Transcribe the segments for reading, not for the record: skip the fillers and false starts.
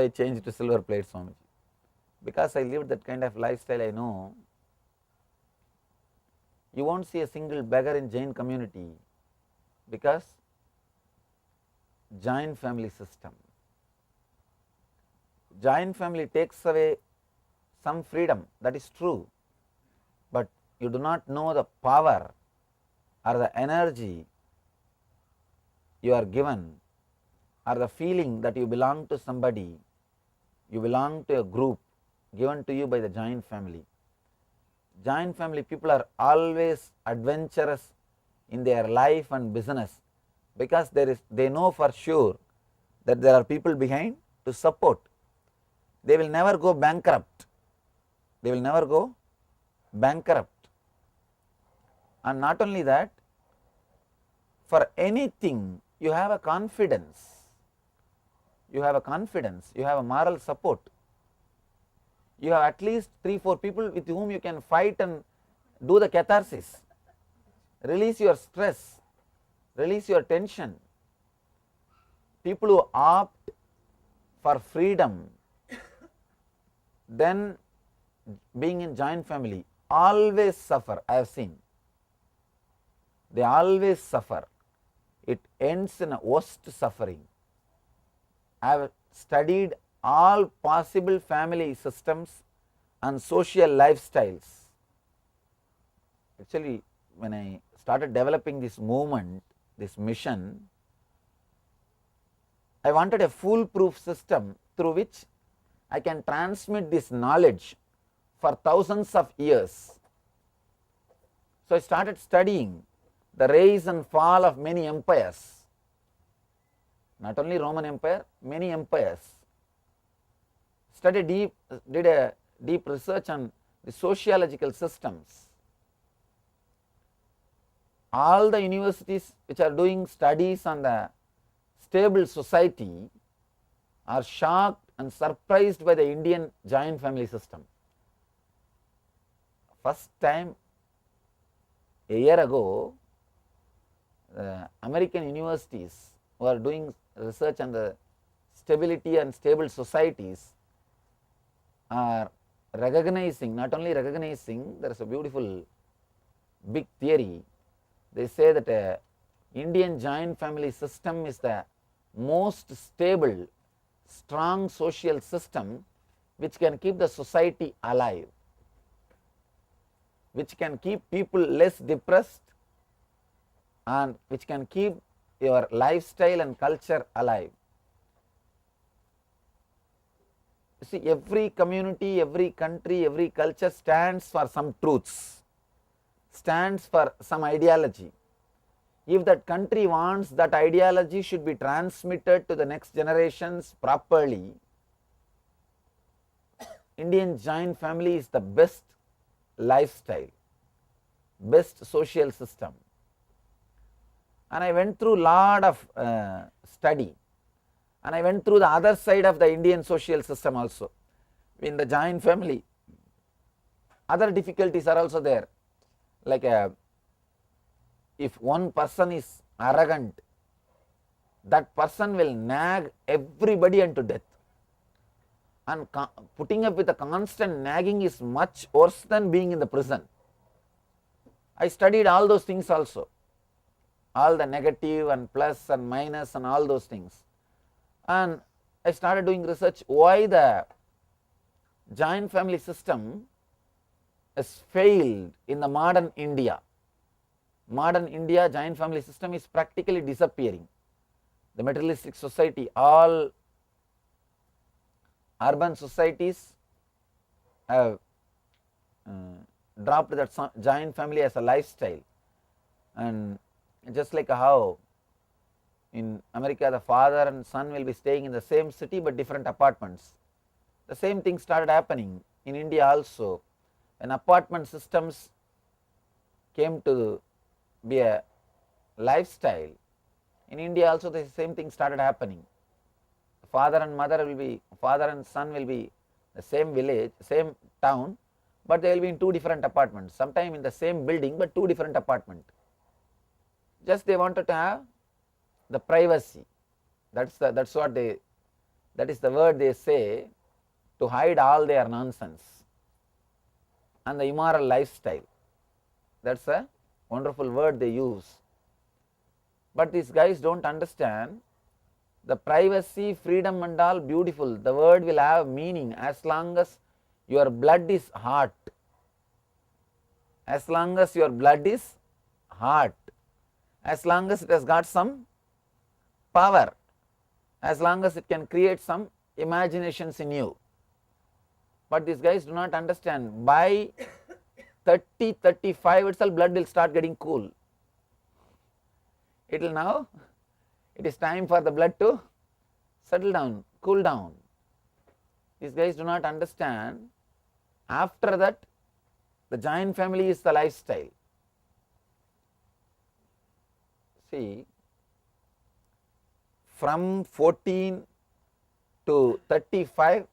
I changed to silver plate, Swamiji. Because I lived that kind of lifestyle, I know you won't see a single beggar in Jain community, because joint family system. Joint family takes away some freedom, that is true, but you do not know the power or the energy you are given, or the feeling that you belong to somebody, you belong to a group given to you by the joint family. Joint family people are always adventurous in their life and business, because they know for sure that there are people behind to support. They will never go bankrupt. They will never go bankrupt. And not only that, for anything you have a confidence. You have a confidence, you have a moral support. You have at least 3-4 people with whom you can fight and do the catharsis. Release your stress, release your tension. People who opt for freedom, then being in joint family, always suffer. I have seen. They always suffer. It ends in a worst suffering. I have studied all possible family systems and social lifestyles. Actually, when I started developing this movement, this mission, I wanted a foolproof system through which I can transmit this knowledge for thousands of years. So I started studying the rise and fall of many empires. Not only Roman Empire, many empires. Did a deep research on the sociological systems. All the universities which are doing studies on the stable society are shocked and surprised by the Indian joint family system. First time, a year ago, American universities who are doing research on the stability and stable societies are recognizing, not only recognizing, there is a beautiful big theory. They say that Indian joint family system is the most stable, strong social system which can keep the society alive, which can keep people less depressed, and which can keep your lifestyle and culture alive. You see, every community, every country, every culture stands for some truths, stands for some ideology. If that country wants that ideology should be transmitted to the next generations properly, Indian joint family is the best lifestyle, best social system. And I went through lot of study, and I went through the other side of the Indian social system also. In the joint family, other difficulties are also there, like if one person is arrogant, that person will nag everybody unto death, and putting up with a constant nagging is much worse than being in the prison. I studied all those things also, all the negative and plus and minus and all those things, and I started doing research why the joint family system has failed in the modern India. Modern India joint family system is practically disappearing. The materialistic society, all urban societies have dropped that joint family as a lifestyle. And just like how in America the father and son will be staying in the same city but different apartments, the same thing started happening in India also. When apartment systems came to be a lifestyle, in India also the same thing started happening. Father and son will be the same village, same town, but they will be in two different apartments, sometime in the same building but two different apartments. Just they wanted to have the privacy. That's what That is the word they say to hide all their nonsense and the immoral lifestyle. That's a wonderful word they use. But these guys don't understand the privacy, freedom and all beautiful. The word will have meaning as long as your blood is hot. As long as your blood is hot. As long as it has got some power. As long as it can create some imaginations in you. But these guys do not understand. By 30, 35 itself blood will start getting cool. It will now, it is time for the blood to settle down, cool down. These guys do not understand. After that, the joint family is the lifestyle. See, from 14 to 35,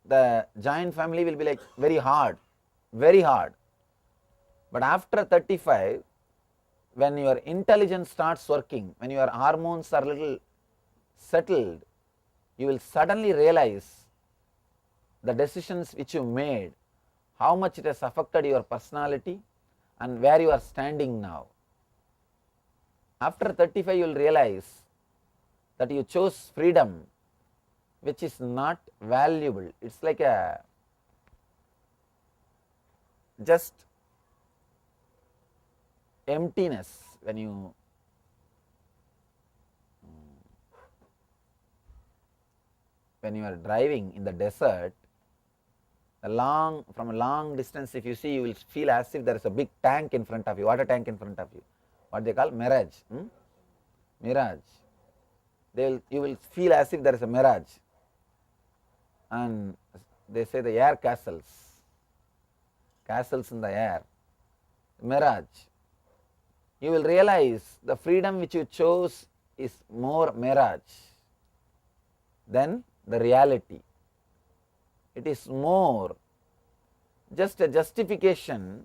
the joint family will be like very hard, very hard. But after 35, when your intelligence starts working, when your hormones are little settled, you will suddenly realize the decisions which you made, how much it has affected your personality and where you are standing now. After 35, you will realize that you chose freedom, which is not valuable. It's like a just emptiness when you are driving in the desert. From a long distance, if you see, you will feel as if there is a big tank in front of you, water tank in front of you. What they call mirage. Mirage. You will feel as if there is a mirage. And they say the air castles in the air, mirage. You will realize the freedom which you chose is more mirage than the reality. It is more just a justification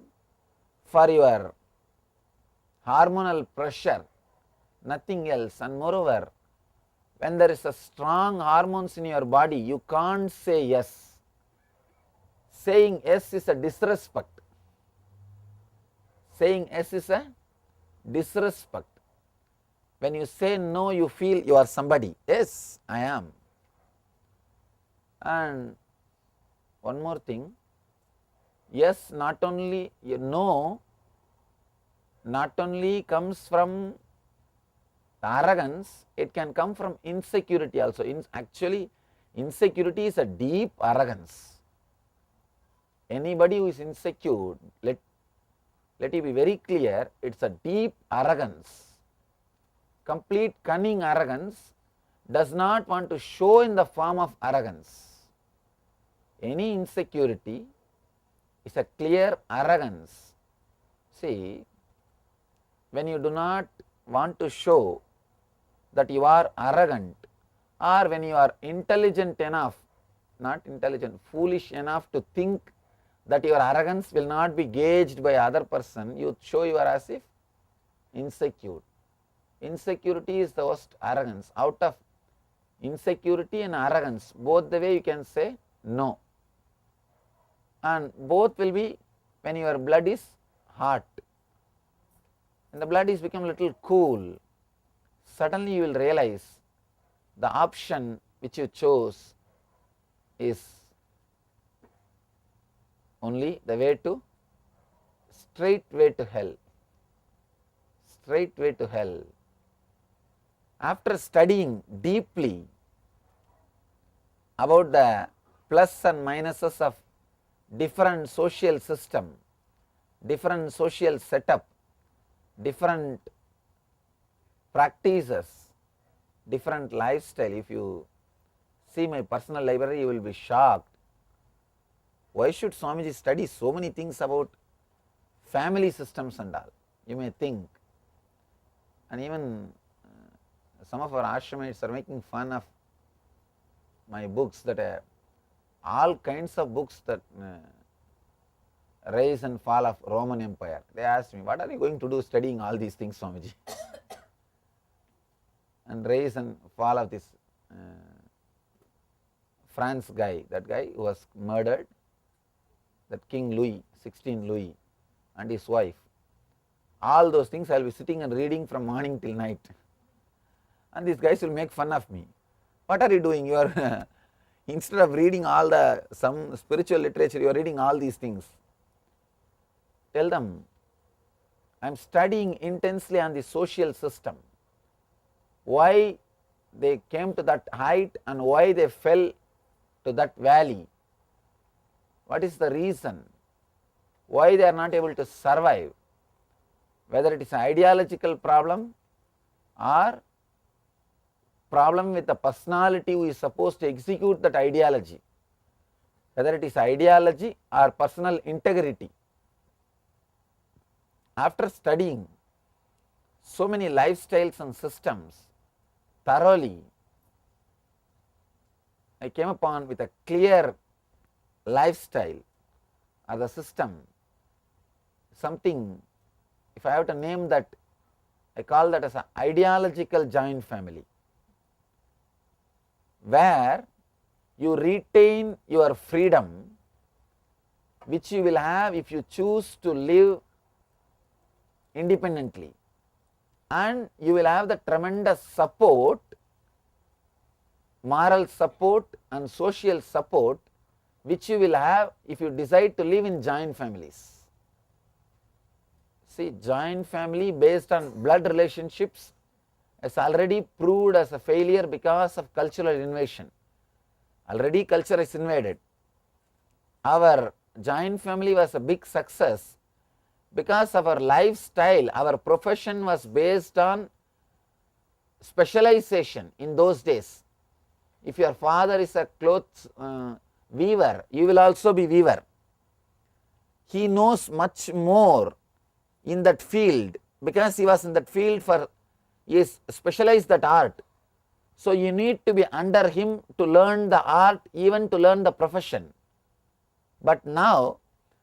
for your hormonal pressure, nothing else. And moreover, when there is a strong hormones in your body, you can't say yes. Saying yes is a disrespect. Saying yes is a disrespect. When you say no, you feel you are somebody. Yes, I am. And one more thing, yes, not only comes from arrogance, it can come from insecurity also. Actually, insecurity is a deep arrogance. Anybody who is insecure, let it be very clear, it's a deep arrogance. Complete cunning arrogance does not want to show in the form of arrogance. Any insecurity is a clear arrogance. See, when you do not want to show that you are arrogant, or when you are intelligent enough, not intelligent, foolish enough to think that your arrogance will not be gauged by other person, you show you are as if insecure. Insecurity is the worst arrogance. Out of insecurity and arrogance, both the way you can say no. And both will be when your blood is hot. When the blood is become little cool, suddenly you will realize the option which you chose is only the way to, straight way to hell. Straight way to hell. After studying deeply about the plus and minuses of different social system, different social setup, different practices, different lifestyle. If you see my personal library, you will be shocked. Why should Swamiji study so many things about family systems and all? You may think. And even some of our ashramites are making fun of my books, that all kinds of books that rise and fall of Roman Empire. They asked me, what are you going to do studying all these things, Swamiji? And rise and fall of this France guy, that guy who was murdered, that King Louis, 16 Louis, and his wife. All those things I will be sitting and reading from morning till night. And these guys will make fun of me. What are you doing? You are instead of reading all some spiritual literature, you are reading all these things. Tell them, I am studying intensely on the social system. Why they came to that height and why they fell to that valley. What is the reason? Why they are not able to survive? Whether it is an ideological problem or problem with the personality who is supposed to execute that ideology. Whether it is ideology or personal integrity. After studying so many lifestyles and systems thoroughly, I came upon with a clear lifestyle or the system, something, if I have to name that, I call that as an ideological joint family, where you retain your freedom, which you will have if you choose to live independently, and you will have the tremendous support, moral support and social support, which you will have if you decide to live in joint families. See, joint family based on blood relationships has already proved as a failure because of cultural invasion. Already culture is invaded. Our joint family was a big success because our lifestyle, our profession was based on specialization in those days. If your father is a clothes weaver, you will also be weaver. He knows much more in that field because he was in that field he is specialized that art. So you need to be under him to learn the art, even to learn the profession. But now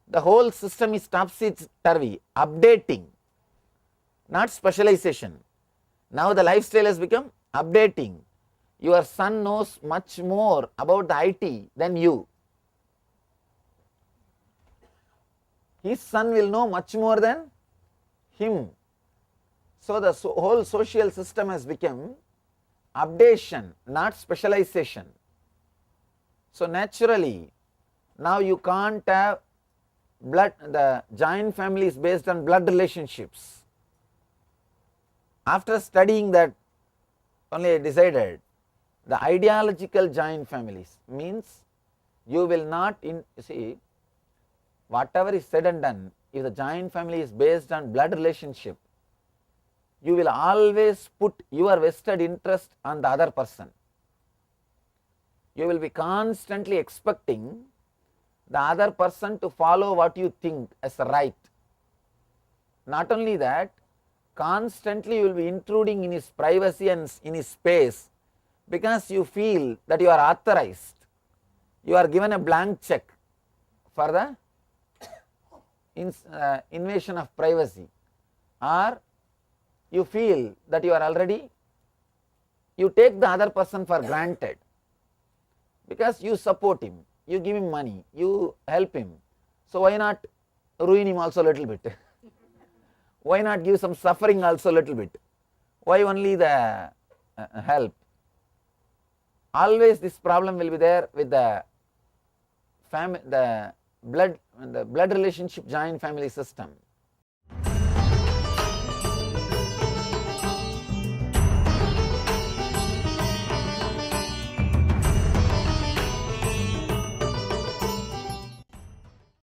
the whole system is topsy-turvy, updating, not specialization. Now the lifestyle has become updating. Your son knows much more about the IT than you. His son will know much more than him. So the whole social system has become updation, not specialization. So naturally, now you can't have the joint family is based on blood relationships. After studying that, only I decided the ideological joint families means you will not see whatever is said and done. If the joint family is based on blood relationship, you will always put your vested interest on the other person. You will be constantly expecting the other person to follow what you think as right. Not only that, constantly you will be intruding in his privacy and in his space because you feel that you are authorized. You are given a blank check for the invasion of privacy, or you feel that you are already, you take the other person for granted because you support him, you give him money, you help him. So why not ruin him also a little bit? Why not give some suffering also a little bit? Why only the help? Always this problem will be there with the blood relationship joint family system.